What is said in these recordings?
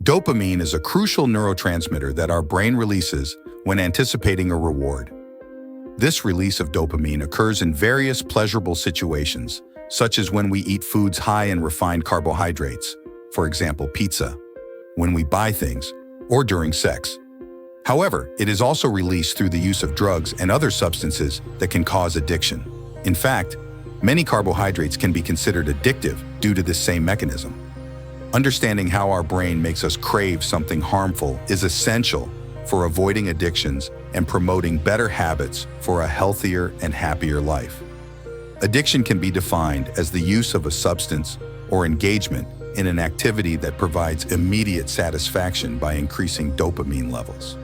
Dopamine is a crucial neurotransmitter that our brain releases when anticipating a reward. This release of dopamine occurs in various pleasurable situations, such as when we eat foods high in refined carbohydrates, for example, pizza, when we buy things, or during sex. However, it is also released through the use of drugs and other substances that can cause addiction. In fact, many carbohydrates can be considered addictive due to this same mechanism. Understanding how our brain makes us crave something harmful is essential for avoiding addictions and promoting better habits for a healthier and happier life. Addiction can be defined as the use of a substance or engagement in an activity that provides immediate satisfaction by increasing dopamine levels.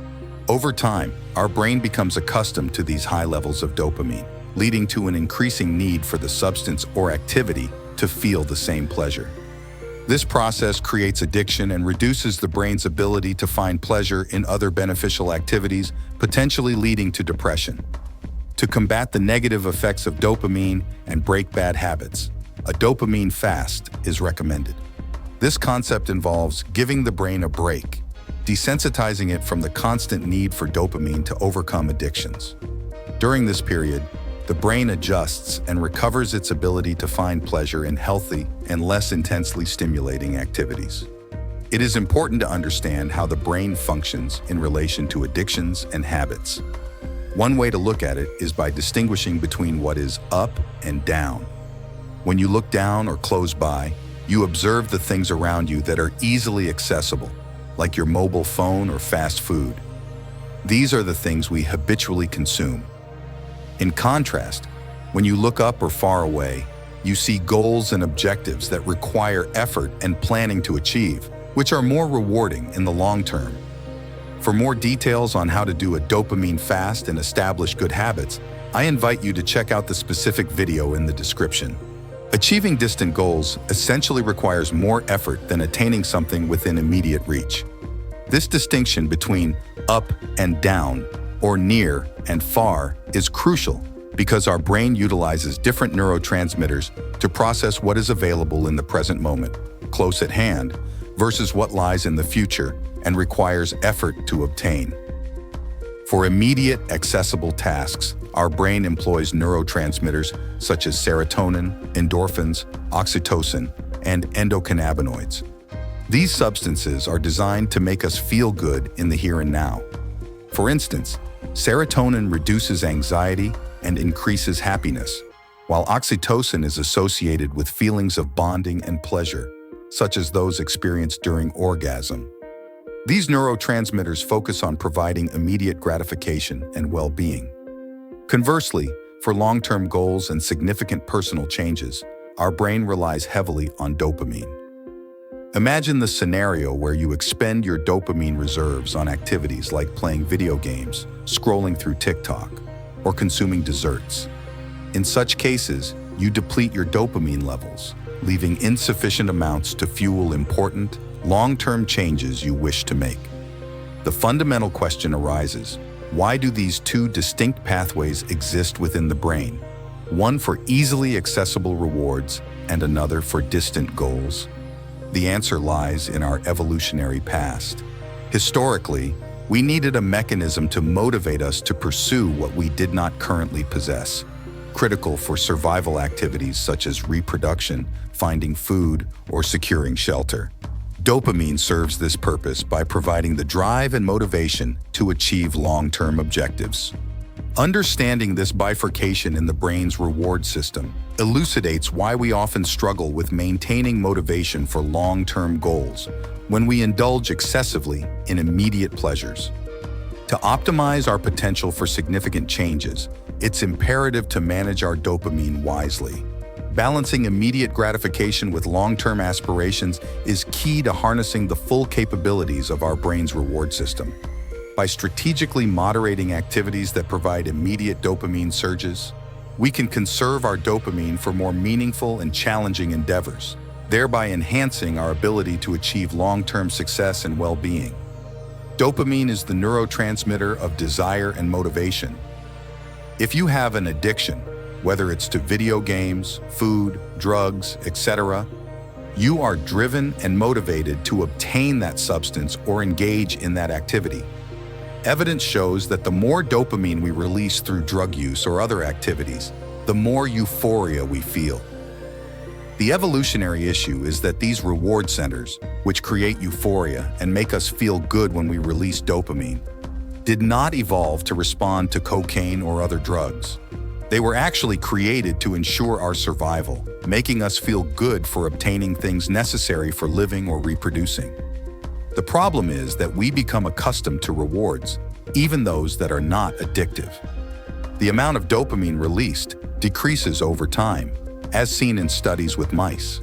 Over time, our brain becomes accustomed to these high levels of dopamine, leading to an increasing need for the substance or activity to feel the same pleasure. This process creates addiction and reduces the brain's ability to find pleasure in other beneficial activities, potentially leading to depression. To combat the negative effects of dopamine and break bad habits, a dopamine fast is recommended. This concept involves giving the brain a break, desensitizing it from the constant need for dopamine to overcome addictions. During this period, the brain adjusts and recovers its ability to find pleasure in healthy and less intensely stimulating activities. It is important to understand how the brain functions in relation to addictions and habits. One way to look at it is by distinguishing between what is up and down. When you look down or close by, you observe the things around you that are easily accessible, like your mobile phone or fast food. These are the things we habitually consume. In contrast, when you look up or far away, you see goals and objectives that require effort and planning to achieve, which are more rewarding in the long term. For more details on how to do a dopamine fast and establish good habits, I invite you to check out the specific video in the description. Achieving distant goals essentially requires more effort than attaining something within immediate reach. This distinction between up and down, or near and far, is crucial because our brain utilizes different neurotransmitters to process what is available in the present moment, close at hand, versus what lies in the future and requires effort to obtain. For immediate, accessible tasks, our brain employs neurotransmitters such as serotonin, endorphins, oxytocin, and endocannabinoids. These substances are designed to make us feel good in the here and now. For instance, serotonin reduces anxiety and increases happiness, while oxytocin is associated with feelings of bonding and pleasure, such as those experienced during orgasm. These neurotransmitters focus on providing immediate gratification and well-being. Conversely, for long-term goals and significant personal changes, our brain relies heavily on dopamine. Imagine the scenario where you expend your dopamine reserves on activities like playing video games, scrolling through TikTok, or consuming desserts. In such cases, you deplete your dopamine levels, leaving insufficient amounts to fuel important, long-term changes you wish to make. The fundamental question arises, why do these two distinct pathways exist within the brain? One for easily accessible rewards and another for distant goals? The answer lies in our evolutionary past. Historically, we needed a mechanism to motivate us to pursue what we did not currently possess, critical for survival activities such as reproduction, finding food, or securing shelter. Dopamine serves this purpose by providing the drive and motivation to achieve long-term objectives. Understanding this bifurcation in the brain's reward system elucidates why we often struggle with maintaining motivation for long-term goals when we indulge excessively in immediate pleasures. To optimize our potential for significant changes, it's imperative to manage our dopamine wisely. Balancing immediate gratification with long-term aspirations is key to harnessing the full capabilities of our brain's reward system. By strategically moderating activities that provide immediate dopamine surges, we can conserve our dopamine for more meaningful and challenging endeavors, thereby enhancing our ability to achieve long-term success and well-being. Dopamine is the neurotransmitter of desire and motivation. If you have an addiction, whether it's to video games, food, drugs, etc., you are driven and motivated to obtain that substance or engage in that activity. Evidence shows that the more dopamine we release through drug use or other activities, the more euphoria we feel. The evolutionary issue is that these reward centers, which create euphoria and make us feel good when we release dopamine, did not evolve to respond to cocaine or other drugs. They were actually created to ensure our survival, making us feel good for obtaining things necessary for living or reproducing. The problem is that we become accustomed to rewards, even those that are not addictive. The amount of dopamine released decreases over time, as seen in studies with mice.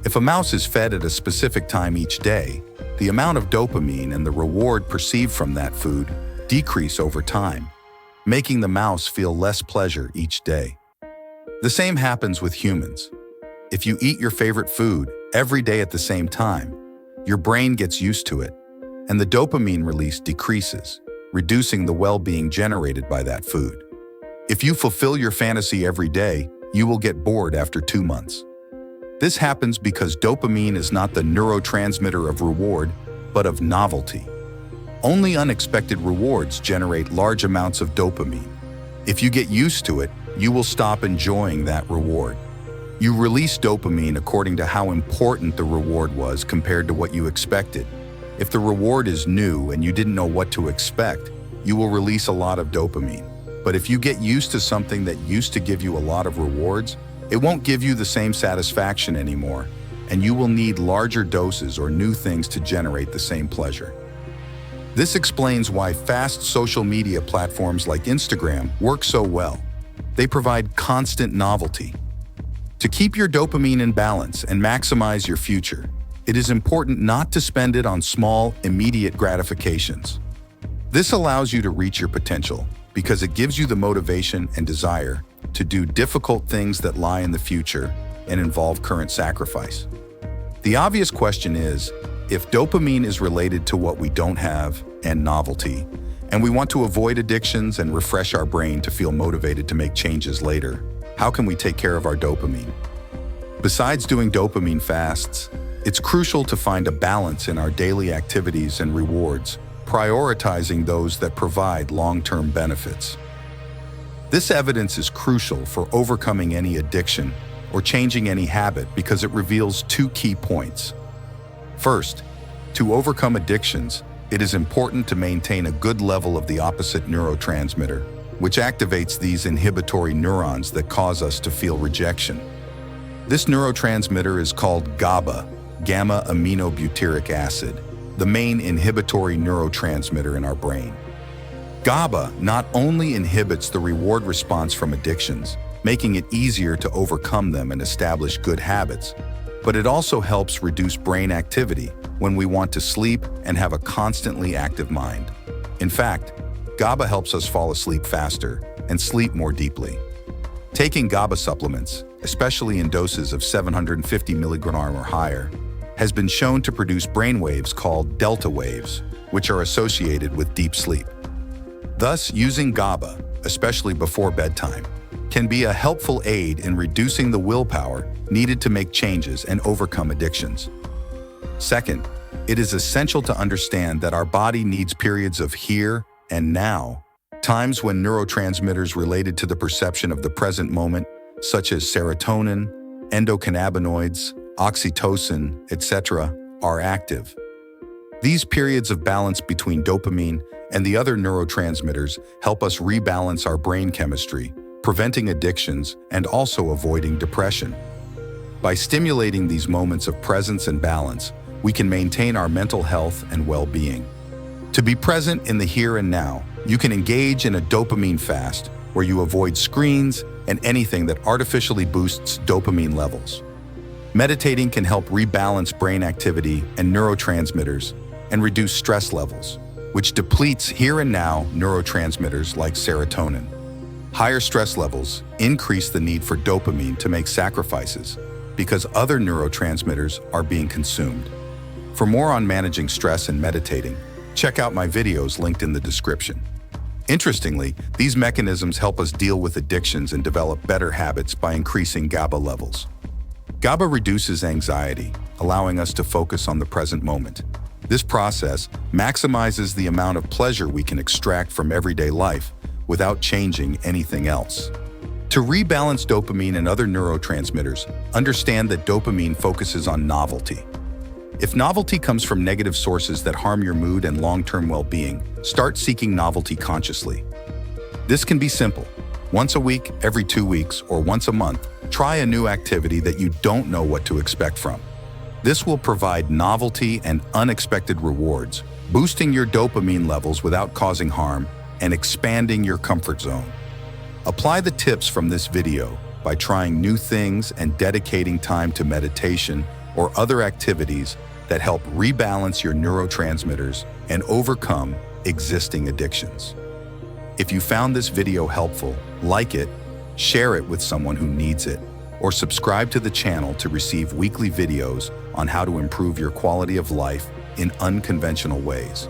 If a mouse is fed at a specific time each day, the amount of dopamine and the reward perceived from that food decrease over time, making the mouse feel less pleasure each day. The same happens with humans. If you eat your favorite food every day at the same time, your brain gets used to it, and the dopamine release decreases, reducing the well-being generated by that food. If you fulfill your fantasy every day, you will get bored after 2 months. This happens because dopamine is not the neurotransmitter of reward, but of novelty. Only unexpected rewards generate large amounts of dopamine. If you get used to it, you will stop enjoying that reward. You release dopamine according to how important the reward was compared to what you expected. If the reward is new and you didn't know what to expect, you will release a lot of dopamine. But if you get used to something that used to give you a lot of rewards, it won't give you the same satisfaction anymore, and you will need larger doses or new things to generate the same pleasure. This explains why fast social media platforms like Instagram work so well. They provide constant novelty. To keep your dopamine in balance and maximize your future, it is important not to spend it on small, immediate gratifications. This allows you to reach your potential because it gives you the motivation and desire to do difficult things that lie in the future and involve current sacrifice. The obvious question is, if dopamine is related to what we don't have and novelty, and we want to avoid addictions and refresh our brain to feel motivated to make changes later, how can we take care of our dopamine? Besides doing dopamine fasts, it's crucial to find a balance in our daily activities and rewards, prioritizing those that provide long-term benefits. This evidence is crucial for overcoming any addiction or changing any habit because it reveals 2 key points. First, to overcome addictions, it is important to maintain a good level of the opposite neurotransmitter, which activates these inhibitory neurons that cause us to feel rejection. This neurotransmitter is called GABA, gamma-aminobutyric acid, the main inhibitory neurotransmitter in our brain. GABA not only inhibits the reward response from addictions, making it easier to overcome them and establish good habits, but it also helps reduce brain activity when we want to sleep and have a constantly active mind. In fact, GABA helps us fall asleep faster and sleep more deeply. Taking GABA supplements, especially in doses of 750 mg or higher, has been shown to produce brain waves called delta waves, which are associated with deep sleep. Thus, using GABA, especially before bedtime, can be a helpful aid in reducing the willpower needed to make changes and overcome addictions. Second, it is essential to understand that our body needs periods of here and now, times when neurotransmitters related to the perception of the present moment, such as serotonin, endocannabinoids, oxytocin, etc., are active. These periods of balance between dopamine and the other neurotransmitters help us rebalance our brain chemistry, preventing addictions and also avoiding depression. By stimulating these moments of presence and balance, we can maintain our mental health and well-being. To be present in the here and now, you can engage in a dopamine fast where you avoid screens and anything that artificially boosts dopamine levels. Meditating can help rebalance brain activity and neurotransmitters and reduce stress levels, which depletes here and now neurotransmitters like serotonin. Higher stress levels increase the need for dopamine to make sacrifices because other neurotransmitters are being consumed. For more on managing stress and meditating, check out my videos linked in the description. Interestingly, these mechanisms help us deal with addictions and develop better habits by increasing GABA levels. GABA reduces anxiety, allowing us to focus on the present moment. This process maximizes the amount of pleasure we can extract from everyday life without changing anything else. To rebalance dopamine and other neurotransmitters, understand that dopamine focuses on novelty. If novelty comes from negative sources that harm your mood and long-term well-being, start seeking novelty consciously. This can be simple. Once a week, every 2 weeks, or once a month, try a new activity that you don't know what to expect from. This will provide novelty and unexpected rewards, boosting your dopamine levels without causing harm and expanding your comfort zone. Apply the tips from this video by trying new things and dedicating time to meditation or other activities that help rebalance your neurotransmitters and overcome existing addictions. If you found this video helpful, like it, share it with someone who needs it, or subscribe to the channel to receive weekly videos on how to improve your quality of life in unconventional ways.